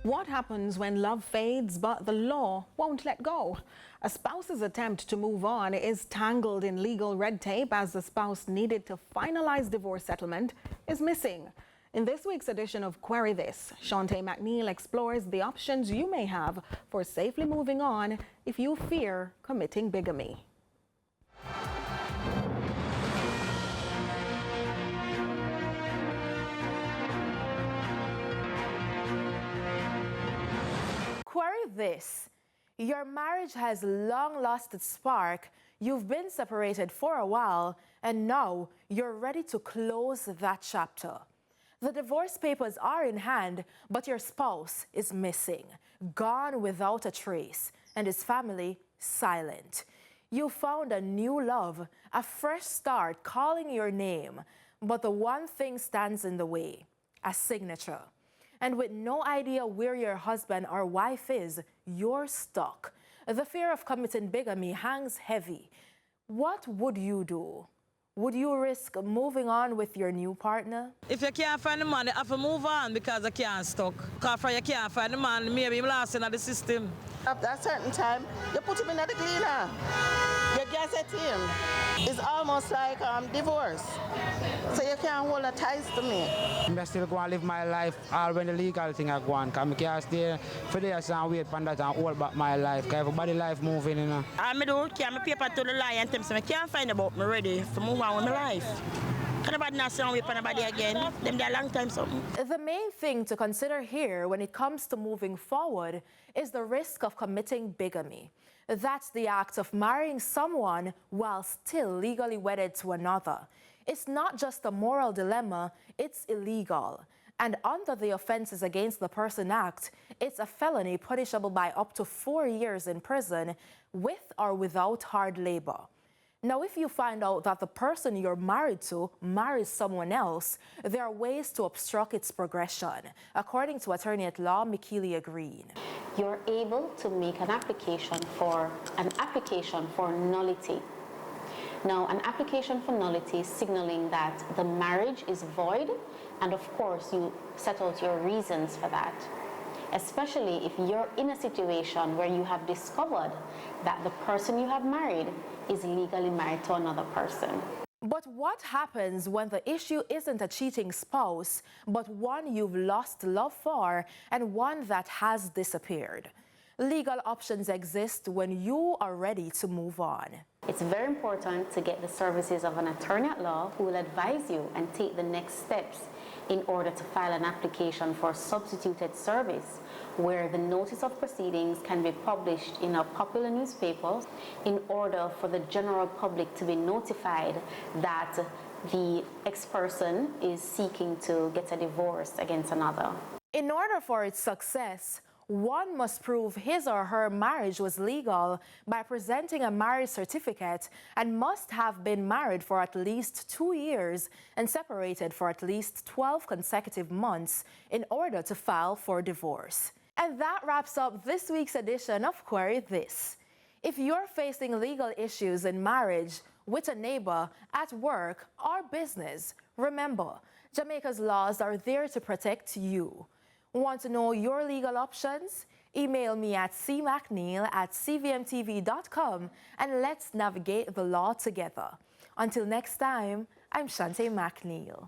What happens when love fades but the law won't let go? A spouse's attempt to move on is tangled in legal red tape as the spouse needed to finalize divorce settlement is missing. In this week's edition of Query This, Shantae McNeil explores the options you may have for safely moving on if you fear committing bigamy. Query this. Your marriage has long lost its spark, you've been separated for a while, and now you're ready to close that chapter. The divorce papers are in hand, but your spouse is missing, gone without a trace, and his family silent. You found a new love, a fresh start calling your name, but the one thing stands in the way, a signature. And with no idea where your husband or wife is, you're stuck. The fear of committing bigamy hangs heavy. What would you do? Would you risk moving on with your new partner? If you can't find the man, you have to move on because you can't stuck. Because if you can't find the man, maybe you're lost in the system. At a certain time, you put him in the cleaner. You get at him. It's almost like divorce. So you can't hold the ties to me. I still go and live my life all when the legal thing I go on. Because I can't stay for days and wait for that and hold back my life. Because everybody life moving, you know. I do carry my paper to the lie and tell me I can't find about me ready to move on with my life. Nobody not saying wait for nobody again. Them there a long time something. The main thing to consider here when it comes to moving forward is the risk of committing bigamy. That's the act of marrying someone while still legally wedded to another. It's not just a moral dilemma, it's illegal. And under the Offenses Against the Person Act, it's a felony punishable by up to 4 years in prison with or without hard labor. Now, if you find out that the person you're married to marries someone else, there are ways to obstruct its progression, according to attorney at law Mikilia Green. You're able to make an application for nullity. Now, an application for nullity is signaling that the marriage is void, and of course, you set out your reasons for that. Especially if you're in a situation where you have discovered that the person you have married is legally married to another person. But what happens when the issue isn't a cheating spouse, but one you've lost love for and one that has disappeared? Legal options exist when you are ready to move on. It's very important to get the services of an attorney at law who will advise you and take the next steps in order to file an application for substituted service, where the notice of proceedings can be published in a popular newspaper in order for the general public to be notified that the ex-person is seeking to get a divorce against another. In order for its success, one must prove his or her marriage was legal by presenting a marriage certificate and must have been married for at least 2 years and separated for at least 12 consecutive months in order to file for divorce. And that wraps up this week's edition of Query This. If you're facing legal issues in marriage, with a neighbor, at work, or business, remember, Jamaica's laws are there to protect you. Want to know your legal options? Email me at cmcneil@cvmtv.com and let's navigate the law together. Until next time, I'm Shantae McNeil.